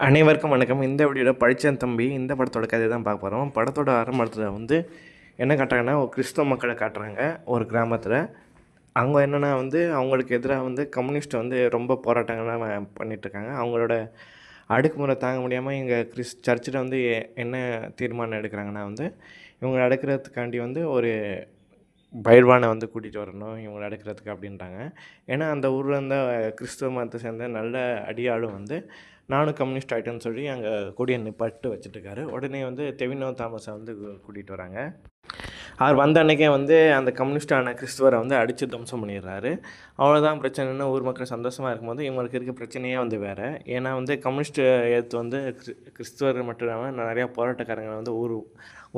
அனைவருக்கும் வணக்கம். இந்த வீடியோவில் படித்தேன் தம்பி இந்த படத்தோட கதை தான் பார்க்க போகிறோம். படத்தோட ஆரம்பத்தில் வந்து என்ன காட்டுறாங்கன்னா, ஒரு கிறிஸ்தவ மக்களை காட்டுறாங்க ஒரு கிராமத்தில். அவங்க என்னென்னா வந்து அவங்களுக்கு எதிராக வந்து கம்யூனிஸ்ட் வந்து ரொம்ப போராட்டங்கள்லாம் பண்ணிகிட்ருக்காங்க. அவங்களோட அடக்குமுறை தாங்க முடியாமல் இங்கே சர்ச்சில் வந்து என்ன தீர்மானம் எடுக்கிறாங்கன்னா வந்து இவங்களை அடக்கிறதுக்காண்டி வந்து ஒரு பயிர்வானை வந்து கூட்டிகிட்டு வரணும் இவங்களை அடக்கிறதுக்கு அப்படின்றாங்க. ஏன்னா அந்த ஊரில் இருந்த கிறிஸ்துவ மதத்தை சேர்ந்த நல்ல அடியாளும் வந்து நானும் கம்யூனிஸ்ட் ஆகிட்டேன்னு சொல்லி அங்கே கொடியை நிப்பாட்டு வச்சுட்டுருக்காரு. உடனே வந்து தெவினோ தாமஸை வந்து கூட்டிகிட்டு வராங்க. அவர் வந்த அன்றைக்கே வந்து அந்த கம்யூனிஸ்டான கிறிஸ்துவரை வந்து அடித்து துவம்சம் பண்ணிடுறாரு. அவ்வளோதான் பிரச்சனைன்னு ஊர் மக்கள் சந்தோஷமாக இருக்கும்போது இவங்களுக்கு இருக்க பிரச்சனையே வந்து வேறு. ஏன்னா வந்து கம்யூனிஸ்ட் எடுத்து வந்து கிறிஸ்துவர் மட்டும் இல்லாமல் நிறையா போராட்டக்காரங்களை வந்து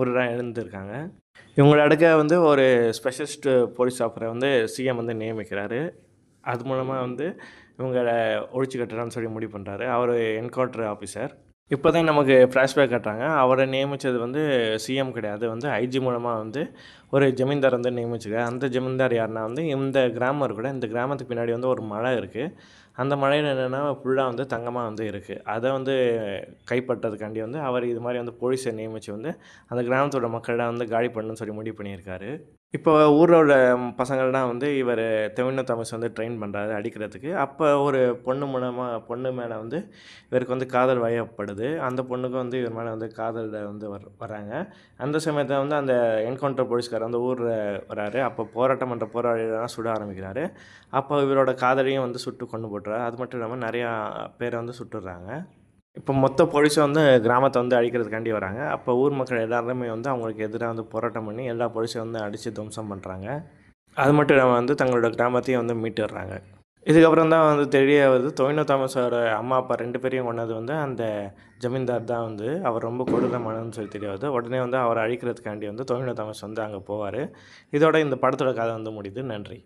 ஊராக எழுந்திருக்காங்க. இவங்கள அடுக்க வந்து ஒரு ஸ்பெஷலிஸ்ட்டு போலீஸ் ஆஃபரை வந்து சிஎம் வந்து நியமிக்கிறாரு. அது மூலமாக வந்து இவங்கள ஒழிச்சு கட்டுறான்னு சொல்லி முடிவு பண்ணுறாரு. அவர் என்கவுண்டர் ஆஃபீஸர். இப்போ தான் நமக்கு ஃப்ளாஷ்பேக் காட்டுறாங்க. அவரை நியமித்தது வந்து சிஎம் கிடையாது, வந்து ஐஜி மூலமாக வந்து ஒரு ஜமீன்தார் வந்து நியமிச்சுக்க. அந்த ஜமீன்தார் யாருன்னா வந்து இந்த கிராமம் கூட இந்த கிராமத்துக்கு பின்னாடி வந்து ஒரு மலை இருக்குது. அந்த மலையில் என்னென்னா ஃபுல்லாக வந்து தங்கமாக வந்து இருக்குது. அதை வந்து கைப்பற்றதுக்காண்டி வந்து அவர் இது மாதிரி வந்து போலீஸை நியமித்து வந்து அந்த கிராமத்தோட மக்களிடம் வந்து காலி பண்ணணும்னு சொல்லி முடிவு பண்ணியிருக்காரு. இப்போ ஊரில் உள்ள பசங்கள்லாம் வந்து இவர் தெவினோ தாமஸ் வந்து ட்ரெயின் பண்ணுறாரு அடிக்கிறதுக்கு. அப்போ ஒரு பொண்ணு மேலே வந்து இவருக்கு வந்து காதல் வயப்படுது. அந்த பொண்ணுக்கும் வந்து இவர் மேலே வந்து காதலில் வந்து வராங்க. அந்த சமயத்தில் வந்து அந்த என்கவுண்டர் போலீஸ்கார் வந்து ஊரில் வராரு. அப்போ போராட்டம் பண்ணுற போராளிகள்லாம் சுட ஆரம்பிக்கிறாரு. அப்போ இவரோட காதலையும் வந்து சுட்டு கொண்டு போட்டுறாரு. அது மட்டும் இல்லாமல் நிறையா பேரை வந்து சுட்டுடுறாங்க. இப்போ மொத்த போலீஸும் வந்து கிராமத்தை வந்து அழிக்கிறதுக்காண்டி வராங்க. அப்போ ஊர் மக்கள் எல்லாருமே வந்து அவங்களுக்கு எதிராக வந்து போராட்டம் பண்ணி எல்லா போலீஸையும் வந்து அடித்து துவம்சம் பண்ணுறாங்க. அது மட்டும் இல்லாமல் வந்து தங்களோட கிராமத்தையும் வந்து மீட்டுடுறாங்க. இதுக்கப்புறம் தான் வந்து தெரிய வருது, தெவினோ தாமஸோட அம்மா அப்பா 2 பேரையும் கொண்டது வந்து அந்த ஜமீன்தார் தான் வந்து அவர் ரொம்ப கொடூரமானன்னு சொல்லி தெரிய வருது. உடனே வந்து அவரை அழிக்கிறதுக்காண்டி வந்து தெவினோ தாமஸ் வந்து அங்கே போவார். இதோட இந்த படத்தோட கதை வந்து முடியுது. நன்றி.